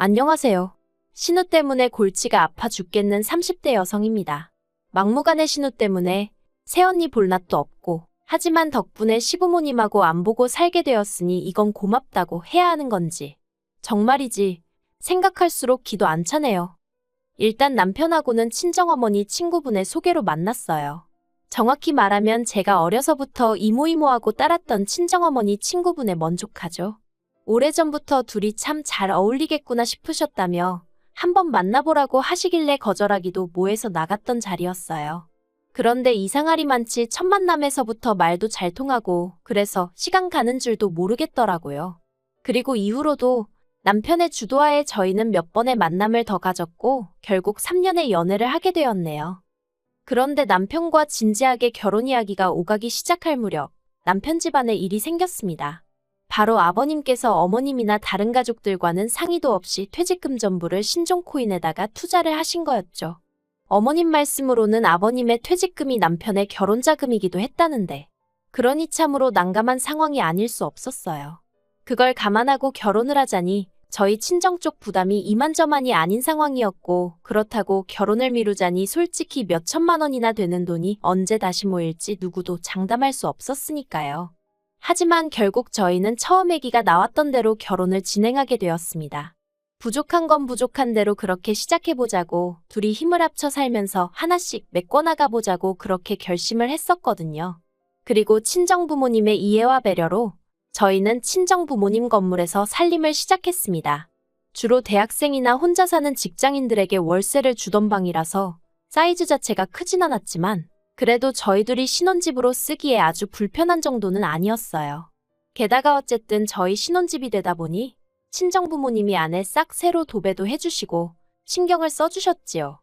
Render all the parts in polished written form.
안녕하세요. 신우 때문에 골치가 아파 죽겠는 30대 여성입니다. 막무가내 신우 때문에 새언니 볼낯도 없고 하지만 덕분에 시부모님하고 안 보고 살게 되었으니 이건 고맙다고 해야 하는 건지 정말이지 생각할수록 기도 안 차네요. 일단 남편하고는 친정어머니 친구분의 소개로 만났어요. 정확히 말하면 제가 어려서부터 이모이모하고 따랐던 친정어머니 친구분에 먼족하죠. 오래전부터 둘이 참 잘 어울리겠구나 싶으셨다며 한번 만나보라고 하시길래 거절하기도 뭐해서 나갔던 자리였어요. 그런데 이상하리만치 첫 만남에서부터 말도 잘 통하고 그래서 시간 가는 줄도 모르겠더라고요. 그리고 이후로도 남편의 주도하에 저희는 몇 번의 만남을 더 가졌고 결국 3년의 연애를 하게 되었네요. 그런데 남편과 진지하게 결혼 이야기가 오가기 시작할 무렵 남편 집안에 일이 생겼습니다. 바로 아버님께서 어머님이나 다른 가족들과는 상의도 없이 퇴직금 전부를 신종코인에다가 투자를 하신 거였죠. 어머님 말씀으로는 아버님의 퇴직금이 남편의 결혼자금이기도 했다는데 그러니 참으로 난감한 상황이 아닐 수 없었어요. 그걸 감안하고 결혼을 하자니 저희 친정 쪽 부담이 이만저만이 아닌 상황이었고 그렇다고 결혼을 미루자니 솔직히 몇 천만 원이나 되는 돈이 언제 다시 모일지 누구도 장담할 수 없었으니까요. 하지만 결국 저희는 처음 아기가 나왔던 대로 결혼을 진행하게 되었습니다. 부족한 건 부족한 대로 그렇게 시작해보자고 둘이 힘을 합쳐 살면서 하나씩 메꿔나가보자고 그렇게 결심을 했었거든요. 그리고 친정부모님의 이해와 배려로 저희는 친정부모님 건물에서 살림을 시작했습니다. 주로 대학생이나 혼자 사는 직장인들에게 월세를 주던 방이라서 사이즈 자체가 크진 않았지만 그래도 저희 둘이 신혼집으로 쓰기에 아주 불편한 정도는 아니었어요. 게다가 어쨌든 저희 신혼집이 되다 보니 친정부모님이 안에 싹 새로 도배도 해주시고 신경을 써주셨지요.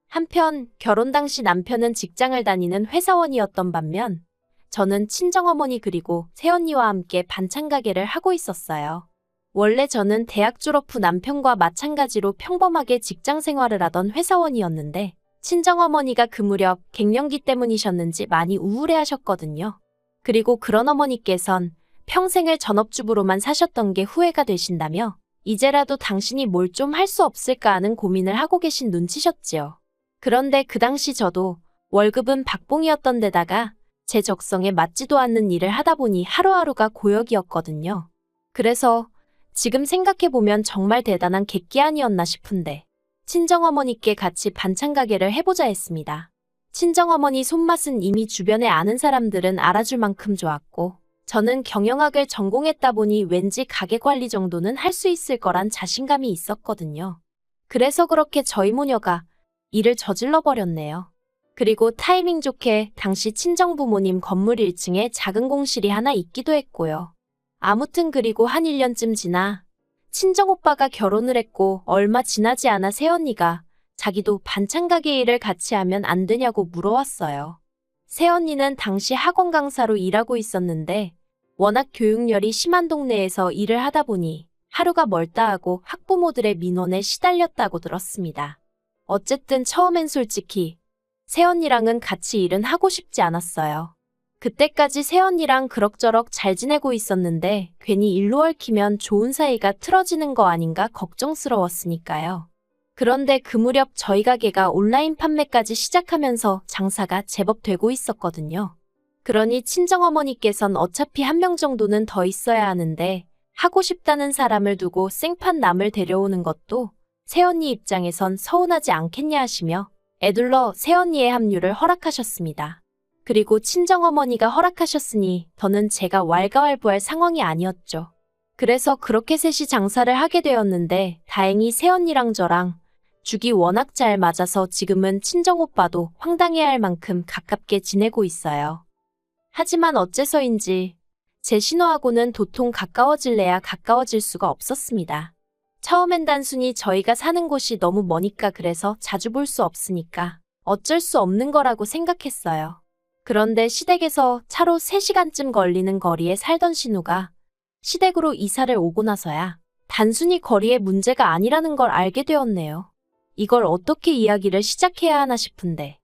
한편 결혼 당시 남편은 직장을 다니는 회사원이었던 반면 저는 친정어머니 그리고 새언니와 함께 반찬 가게를 하고 있었어요. 원래 저는 대학 졸업 후 남편과 마찬가지로 평범하게 직장 생활을 하던 회사원이었는데 친정어머니가 그 무렵 갱년기 때문이셨는지 많이 우울해하셨거든요. 그리고 그런 어머니께선 평생을 전업주부로만 사셨던 게 후회가 되신다며 이제라도 당신이 뭘 좀 할 수 없을까 하는 고민을 하고 계신 눈치셨지요. 그런데 그 당시 저도 월급은 박봉이었던 데다가 제 적성에 맞지도 않는 일을 하다 보니 하루하루가 고역이었거든요. 그래서 지금 생각해보면 정말 대단한 객기 아니었나 싶은데 친정어머니께 같이 반찬 가게를 해보자 했습니다. 친정어머니 손맛은 이미 주변에 아는 사람들은 알아줄 만큼 좋았고 저는 경영학을 전공했다 보니 왠지 가게 관리 정도는 할 수 있을 거란 자신감이 있었거든요. 그래서 그렇게 저희 모녀가 일을 저질러 버렸네요. 그리고 타이밍 좋게 당시 친정부모님 건물 1층에 작은 공실이 하나 있기도 했고요. 아무튼 그리고 한 1년쯤 지나 친정오빠가 결혼을 했고 얼마 지나지 않아 새언니가 자기도 반찬 가게 일을 같이 하면 안 되냐고 물어왔어요. 새언니는 당시 학원 강사로 일하고 있었는데 워낙 교육열이 심한 동네에서 일을 하다 보니 하루가 멀다 하고 학부모들의 민원에 시달렸다고 들었습니다. 어쨌든 처음엔 솔직히 새언니랑은 같이 일은 하고 싶지 않았어요. 그때까지 새언니랑 그럭저럭 잘 지내고 있었는데 괜히 일로 얽히면 좋은 사이가 틀어지는 거 아닌가 걱정스러웠으니까요. 그런데 그 무렵 저희 가게가 온라인 판매까지 시작하면서 장사가 제법 되고 있었거든요. 그러니 친정어머니께선 어차피 한 명 정도는 더 있어야 하는데 하고 싶다는 사람을 두고 생판 남을 데려오는 것도 새언니 입장에선 서운하지 않겠냐 하시며 애둘러 새언니의 합류를 허락하셨습니다. 그리고 친정어머니가 허락하셨으니 더는 제가 왈가왈부할 상황이 아니었죠. 그래서 그렇게 셋이 장사를 하게 되었는데 다행히 새언니랑 저랑 죽이 워낙 잘 맞아서 지금은 친정오빠도 황당해할 만큼 가깝게 지내고 있어요. 하지만 어째서인지 제 신호하고는 도통 가까워질래야 가까워질 수가 없었습니다. 처음엔 단순히 저희가 사는 곳이 너무 머니까 그래서 자주 볼 수 없으니까 어쩔 수 없는 거라고 생각했어요. 그런데 시댁에서 차로 3시간쯤 걸리는 거리에 살던 신우가 시댁으로 이사를 오고 나서야 단순히 거리의 문제가 아니라는 걸 알게 되었네요. 이걸 어떻게 이야기를 시작해야 하나 싶은데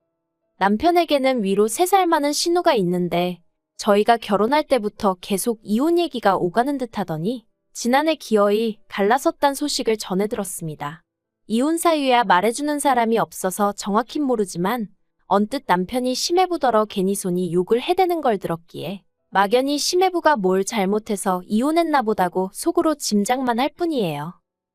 남편에게는 위로 3살 많은 신우가 있는데 저희가 결혼할 때부터 계속 이혼 얘기가 오가는 듯 하더니 지난해 기어이 갈라섰단 소식을 전해 들었습니다. 이혼 사유야 말해주는 사람이 없어서 정확힌 모르지만 언뜻 남편이 심해부더러 괜히 손이 욕을 해대는 걸 들었기에 막연히 심해부가 뭘 잘못해서 이혼했나 보다고 속으로 짐작만 할 뿐이에요.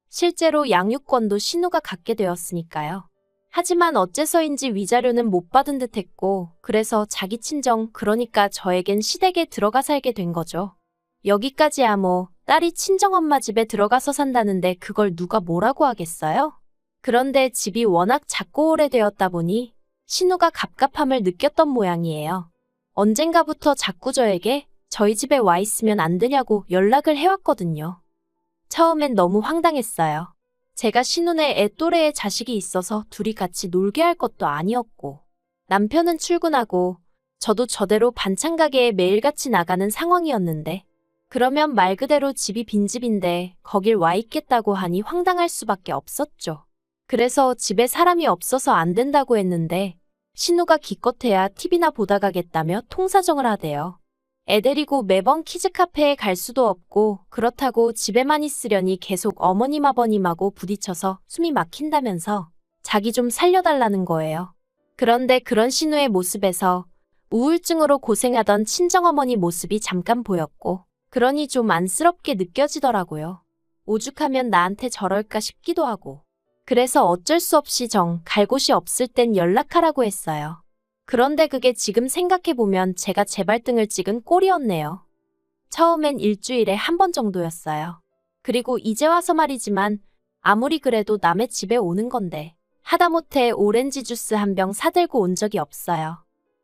실제로 양육권도 신우가 갖게 되었으니까요. 하지만 어째서인지 위자료는 못 받은 듯 했고 그래서 자기 친정 그러니까 저에겐 시댁에 들어가 살게 된 거죠. 여기까지야 뭐 딸이 친정엄마 집에 들어가서 산다는데 그걸 누가 뭐라고 하겠어요? 그런데 집이 워낙 작고 오래되었다 보니 신우가 갑갑함을 느꼈던 모양이에요. 언젠가부터 자꾸 저에게 저희 집에 와 있으면 안 되냐고 연락을 해왔거든요. 처음엔 너무 황당했어요. 제가 신우네 애 또래의 자식이 있어서 둘이 같이 놀게 할 것도 아니었고 남편은 출근하고 저도 저대로 반찬 가게에 매일같이 나가는 상황이었는데 그러면 말 그대로 집이 빈집인데 거길 와 있겠다고 하니 황당할 수밖에 없었죠. 그래서 집에 사람이 없어서 안 된다고 했는데 신우가 기껏해야 TV나 보다 가겠다며 통사정을 하대요. 애 데리고 매번 키즈카페에 갈 수도 없고 그렇다고 집에만 있으려니 계속 어머님 아버님하고 부딪혀서 숨이 막힌다면서 자기 좀 살려달라는 거예요. 그런데 그런 신우의 모습에서 우울증으로 고생하던 친정어머니 모습이 잠깐 보였고 그러니 좀 안쓰럽게 느껴지더라고요. 오죽하면 나한테 저럴까 싶기도 하고 그래서 어쩔 수 없이 갈 곳이 없을 땐 연락하라고 했어요. 그런데 그게 지금 생각해보면 제가 제 발등을 찍은 꼴이었네요. 처음엔 일주일에 한 번 정도였어요. 그리고 이제 와서 말이지만 아무리 그래도 남의 집에 오는 건데 하다못해 오렌지 주스 한 병 사들고 온 적이 없어요.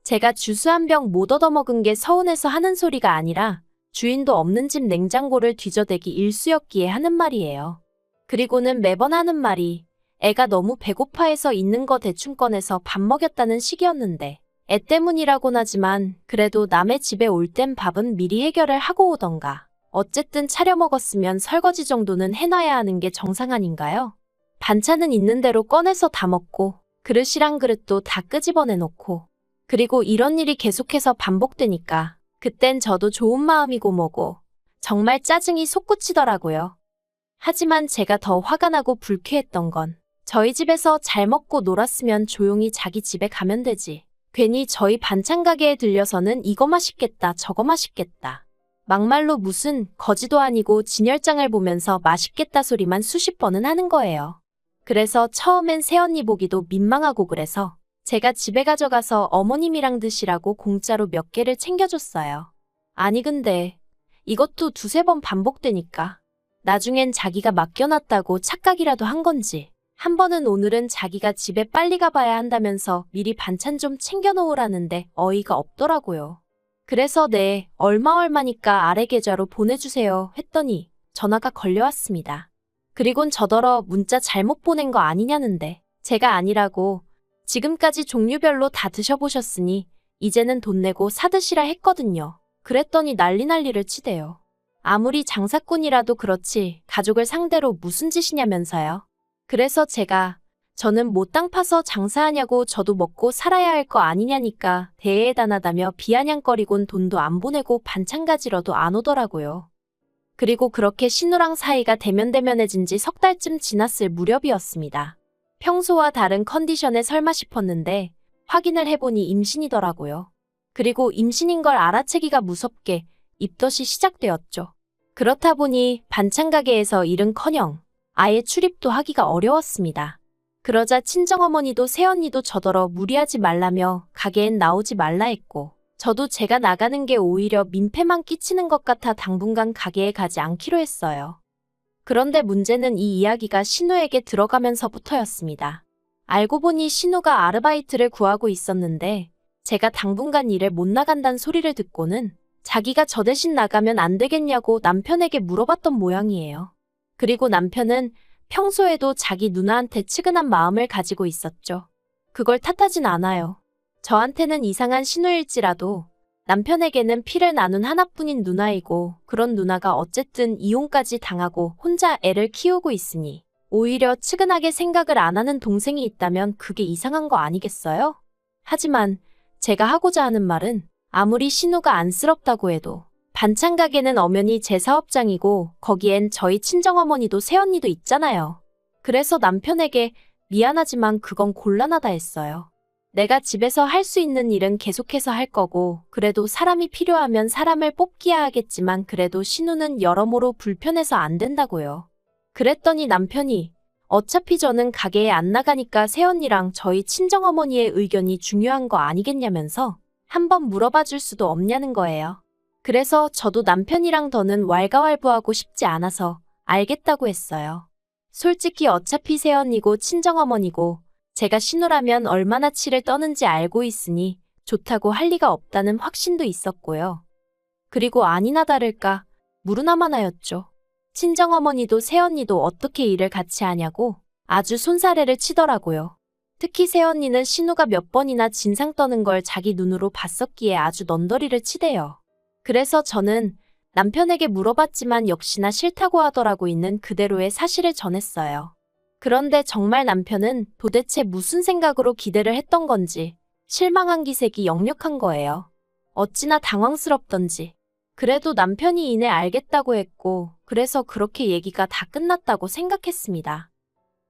제가 주스 한 병 못 얻어먹은 게 서운해서 하는 소리가 아니라 주인도 없는 집 냉장고를 뒤져대기 일쑤였기에 하는 말이에요. 그리고는 매번 하는 말이 애가 너무 배고파해서 있는 거 대충 꺼내서 밥 먹였다는 식이었는데 애 때문이라곤 하지만 그래도 남의 집에 올 땐 밥은 미리 해결을 하고 오던가 어쨌든 차려 먹었으면 설거지 정도는 해놔야 하는 게 정상 아닌가요? 반찬은 있는 대로 꺼내서 다 먹고 그릇이랑 그릇도 다 끄집어내놓고 그리고 이런 일이 계속해서 반복되니까 그땐 저도 좋은 마음이고 뭐고 정말 짜증이 솟구치더라고요. 하지만 제가 더 화가 나고 불쾌했던 건 저희 집에서 잘 먹고 놀았으면 조용히 자기 집에 가면 되지. 괜히 저희 반찬 가게에 들려서는 이거 맛있겠다 저거 맛있겠다. 막말로 무슨 거지도 아니고 진열장을 보면서 맛있겠다 소리만 수십 번은 하는 거예요. 그래서 처음엔 새언니 보기도 민망하고 그래서 제가 집에 가져가서 어머님이랑 드시라고 공짜로 몇 개를 챙겨줬어요. 아니 근데 이것도 두세 번 반복되니까 나중엔 자기가 맡겨놨다고 착각이라도 한 건지 한 번은 오늘은 자기가 집에 빨리 가봐야 한다면서 미리 반찬 좀 챙겨놓으라는데 어이가 없더라고요. 그래서 네, 얼마니까 아래 계좌로 보내주세요 했더니 전화가 걸려왔습니다. 그리곤 저더러 문자 잘못 보낸 거 아니냐는데 제가 아니라고 지금까지 종류별로 다 드셔보셨으니 이제는 돈 내고 사드시라 했거든요. 그랬더니 난리를 치대요. 아무리 장사꾼이라도 그렇지 가족을 상대로 무슨 짓이냐면서요. 그래서 저는 뭐 땅 파서 장사하냐고 저도 먹고 살아야 할 거 아니냐니까 대해단하다며 비아냥거리곤 돈도 안 보내고 반찬 가지러도 안 오더라고요. 그리고 그렇게 신우랑 사이가 대면대면해진 지 석 달쯤 지났을 무렵이었습니다. 평소와 다른 컨디션에 설마 싶었는데 확인을 해보니 임신이더라고요. 그리고 임신인 걸 알아채기가 무섭게 입덧이 시작되었죠. 그렇다 보니 반찬 가게에서 일은커녕 아예 출입도 하기가 어려웠습니다. 그러자 친정어머니도 새언니도 저더러 무리하지 말라며 가게엔 나오지 말라 했고 저도 제가 나가는 게 오히려 민폐만 끼치는 것 같아 당분간 가게에 가지 않기로 했어요. 그런데 문제는 이 이야기가 신우에게 들어가면서부터였습니다. 알고 보니 신우가 아르바이트를 구하고 있었는데 제가 당분간 일을 못 나간다는 소리를 듣고는 자기가 저 대신 나가면 안 되겠냐고 남편에게 물어봤던 모양이에요. 그리고 남편은 평소에도 자기 누나한테 측은한 마음을 가지고 있었죠. 그걸 탓하진 않아요. 저한테는 이상한 신우일지라도 남편에게는 피를 나눈 하나뿐인 누나이고 그런 누나가 어쨌든 이혼까지 당하고 혼자 애를 키우고 있으니 오히려 측은하게 생각을 안 하는 동생이 있다면 그게 이상한 거 아니겠어요? 하지만 제가 하고자 하는 말은 아무리 신우가 안쓰럽다고 해도 반찬 가게는 엄연히 제 사업장이고 거기엔 저희 친정어머니도 새언니도 있잖아요. 그래서 남편에게 미안하지만 그건 곤란하다 했어요. 내가 집에서 할 수 있는 일은 계속해서 할 거고 그래도 사람이 필요하면 사람을 뽑기야 하겠지만 그래도 신우는 여러모로 불편해서 안 된다고요. 그랬더니 남편이 어차피 저는 가게에 안 나가니까 새언니랑 저희 친정어머니의 의견이 중요한 거 아니겠냐면서 한번 물어봐 줄 수도 없냐는 거예요. 그래서 저도 남편이랑 더는 왈가왈부하고 싶지 않아서 알겠다고 했어요. 솔직히 어차피 새언니고 친정어머니고 제가 신우라면 얼마나 치를 떠는지 알고 있으니 좋다고 할 리가 없다는 확신도 있었고요. 그리고 아니나 다를까 무르나마나였죠. 친정어머니도 새언니도 어떻게 일을 같이 하냐고 아주 손사래를 치더라고요. 특히 새언니는 신우가 몇 번이나 진상 떠는 걸 자기 눈으로 봤었기에 아주 넌더리를 치대요. 그래서 저는 남편에게 물어봤지만 역시나 싫다고 하더라고 있는 그대로의 사실을 전했어요. 그런데 정말 남편은 도대체 무슨 생각으로 기대를 했던 건지 실망한 기색이 역력한 거예요. 어찌나 당황스럽던지. 그래도 남편이 이내 알겠다고 했고 그래서 그렇게 얘기가 다 끝났다고 생각했습니다.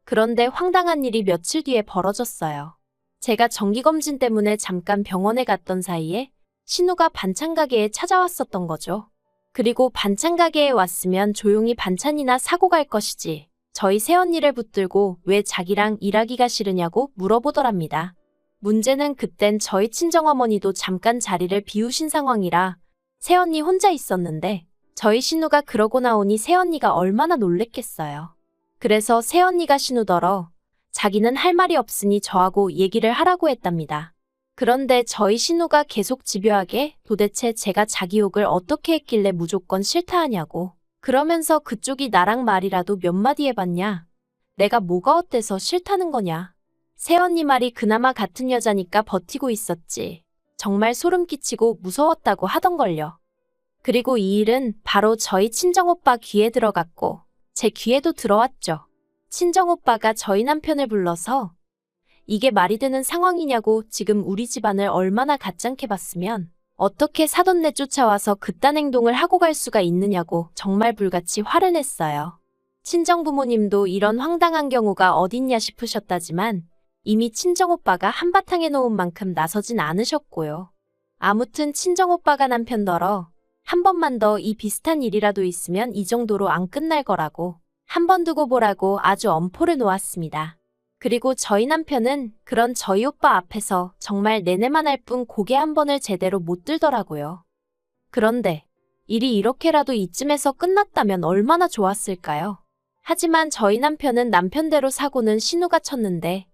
그런데 황당한 일이 며칠 뒤에 벌어졌어요. 제가 정기검진 때문에 잠깐 병원에 갔던 사이에 신우가 반찬 가게에 찾아왔었던 거죠. 그리고 반찬 가게에 왔으면 조용히 반찬이나 사고 갈 것이지. 저희 새언니를 붙들고 왜 자기랑 일하기가 싫으냐고 물어보더랍니다. 문제는 그땐 저희 친정어머니도 잠깐 자리를 비우신 상황이라 새언니 혼자 있었는데 저희 신우가 그러고 나오니 새언니가 얼마나 놀랬겠어요. 그래서 새언니가 신우더러 자기는 할 말이 없으니 저하고 얘기를 하라고 했답니다. 그런데 저희 신우가 계속 집요하게 도대체 제가 자기 욕을 어떻게 했길래 무조건 싫다 하냐고. 그러면서 그쪽이 나랑 말이라도 몇 마디 해봤냐? 내가 뭐가 어때서 싫다는 거냐? 새언니 말이 그나마 같은 여자니까 버티고 있었지. 정말 소름 끼치고 무서웠다고 하던걸요. 그리고 이 일은 바로 저희 친정오빠 귀에 들어갔고 제 귀에도 들어왔죠. 친정오빠가 저희 남편을 불러서 이게 말이 되는 상황이냐고 지금 우리 집안을 얼마나 가짱게 봤으면 어떻게 사돈 내쫓아와서 그딴 행동을 하고 갈 수가 있느냐고 정말 불같이 화를 냈어요. 친정부모님도 이런 황당한 경우가 어딨냐 싶으셨다지만 이미 친정오빠가 한바탕 해놓은 만큼 나서진 않으셨고요. 아무튼 친정오빠가 남편더러 한 번만 더 이 비슷한 일이라도 있으면 이 정도로 안 끝날 거라고 한 번 두고 보라고 아주 엄포를 놓았습니다. 그리고 저희 남편은 그런 저희 오빠 앞에서 정말 내내만 할 뿐 고개 한 번을 제대로 못 들더라고요. 그런데 일이 이렇게라도 이쯤에서 끝났다면 얼마나 좋았을까요? 하지만 저희 남편은 남편대로 사고는 신우가 쳤는데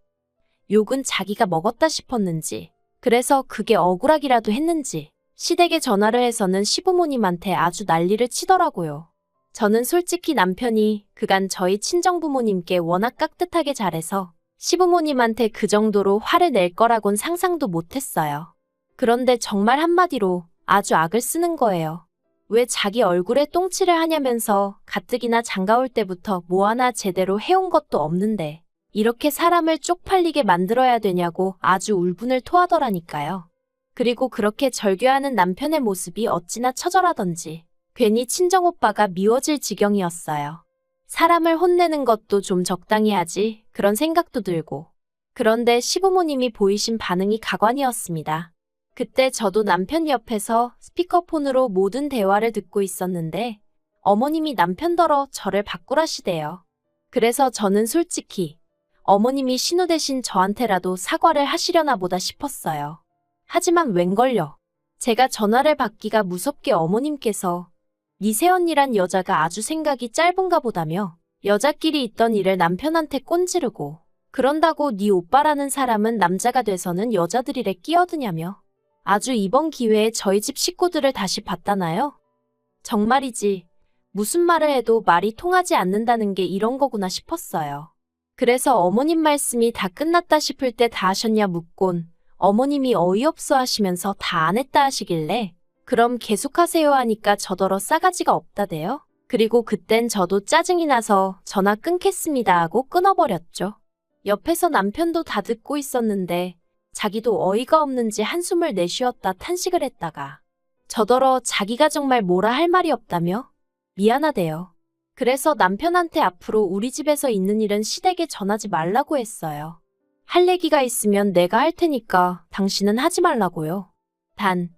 욕은 자기가 먹었다 싶었는지 그래서 그게 억울하기라도 했는지 시댁에 전화를 해서는 시부모님한테 아주 난리를 치더라고요. 저는 솔직히 남편이 그간 저희 친정부모님께 워낙 깍듯하게 잘해서 시부모님한테 그 정도로 화를 낼 거라곤 상상도 못했어요. 그런데 정말 한마디로 아주 악을 쓰는 거예요. 왜 자기 얼굴에 똥칠을 하냐면서 가뜩이나 장가올 때부터 뭐 하나 제대로 해온 것도 없는데 이렇게 사람을 쪽팔리게 만들어야 되냐고 아주 울분을 토하더라니까요. 그리고 그렇게 절규하는 남편의 모습이 어찌나 처절하던지 괜히 친정오빠가 미워질 지경이었어요. 사람을 혼내는 것도 좀 적당히 하지 그런 생각도 들고. 그런데 시부모님이 보이신 반응이 가관이었습니다. 그때 저도 남편 옆에서 스피커폰으로 모든 대화를 듣고 있었는데 어머님이 남편더러 저를 바꾸라시대요. 그래서 저는 솔직히 어머님이 신우 대신 저한테라도 사과를 하시려나 보다 싶었어요. 하지만 웬걸요. 제가 전화를 받기가 무섭게 어머님께서 네 새언니란 여자가 아주 생각이 짧은가 보다며 여자끼리 있던 일을 남편한테 꼰지르고 그런다고 네 오빠라는 사람은 남자가 돼서는 여자들일에 끼어드냐며 아주 이번 기회에 저희 집 식구들을 다시 봤다나요? 정말이지 무슨 말을 해도 말이 통하지 않는다는 게 이런 거구나 싶었어요. 그래서 어머님 말씀이 다 끝났다 싶을 때 다 하셨냐 묻곤 어머님이 어이없어 하시면서 다 안 했다 하시길래 그럼 계속하세요 하니까 저더러 싸가지가 없다대요. 그리고 그땐 저도 짜증이 나서 전화 끊겠습니다 하고 끊어버렸죠. 옆에서 남편도 다 듣고 있었는데 자기도 어이가 없는지 한숨을 내쉬었다 탄식을 했다가 저더러 자기가 정말 뭐라 할 말이 없다며 미안하대요. 그래서 남편한테 앞으로 우리 집에서 있는 일은 시댁에 전하지 말라고 했어요. 할 얘기가 있으면 내가 할 테니까 당신은 하지 말라고요. 단,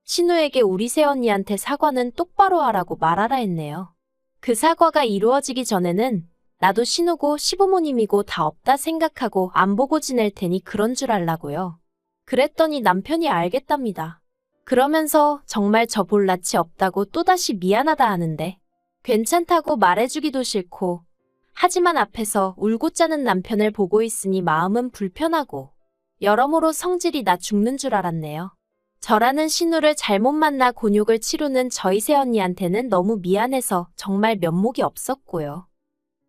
신우에게 우리 새언니한테 사과는 똑바로 하라고 말하라 했네요. 그 사과가 이루어지기 전에는 나도 신우고 시부모님이고 다 없다 생각하고 안 보고 지낼 테니 그런 줄 알라고요. 그랬더니 남편이 알겠답니다. 그러면서 정말 저 볼 낯이 없다고 또다시 미안하다 하는데 괜찮다고 말해주기도 싫고 하지만 앞에서 울고 짜는 남편을 보고 있으니 마음은 불편하고 여러모로 성질이 나 죽는 줄 알았네요. 저라는 신우를 잘못 만나 곤욕을 치르는 저희 새언니한테는 너무 미안해서 정말 면목이 없었고요.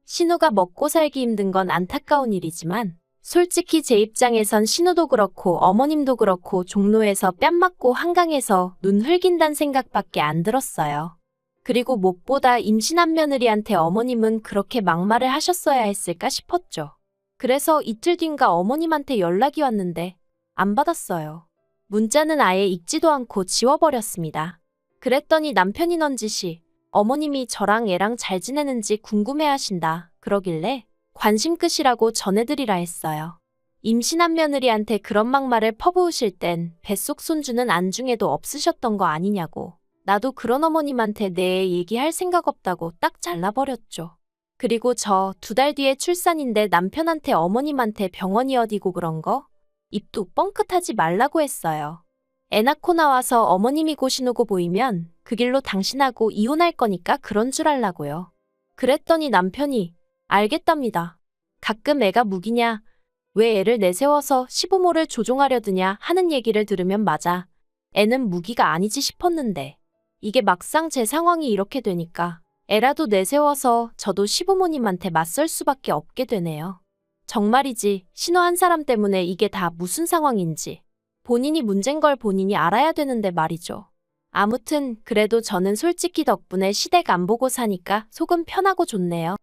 신우가 먹고 살기 힘든 건 안타까운 일이지만 솔직히 제 입장에선 신우도 그렇고 어머님도 그렇고 종로에서 뺨 맞고 한강에서 눈 흘긴다는 생각밖에 안 들었어요. 그리고 무엇보다 임신한 며느리한테 어머님은 그렇게 막말을 하셨어야 했을까 싶었죠. 그래서 이틀 뒤인가 어머님한테 연락이 왔는데 안 받았어요. 문자는 아예 읽지도 않고 지워버렸습니다. 그랬더니 남편이 넌지시 어머님이 저랑 애랑 잘 지내는지 궁금해하신다 그러길래 관심 끄시라고 전해드리라 했어요. 임신한 며느리한테 그런 막말을 퍼부으실 땐 뱃속 손주는 안중에도 없으셨던 거 아니냐고. 나도 그런 어머님한테 내 얘기할 생각 없다고 딱 잘라버렸죠. 그리고 저 2달 뒤에 출산인데 남편한테 어머님한테 병원이 어디고 그런 거? 입도 뻥끗하지 말라고 했어요. 애 낳고 나와서 어머님이 고시누고 보이면 그 길로 당신하고 이혼할 거니까 그런 줄 알라고요. 그랬더니 남편이 알겠답니다. 가끔 애가 무기냐? 왜 애를 내세워서 시부모를 조종하려 드냐 하는 얘기를 들으면 맞아. 애는 무기가 아니지 싶었는데 이게 막상 제 상황이 이렇게 되니까 애라도 내세워서 저도 시부모님한테 맞설 수밖에 없게 되네요. 정말이지 신우 한 사람 때문에 이게 다 무슨 상황인지 본인이 문제인 걸 본인이 알아야 되는데 말이죠. 아무튼 그래도 저는 솔직히 덕분에 시댁 안 보고 사니까 속은 편하고 좋네요.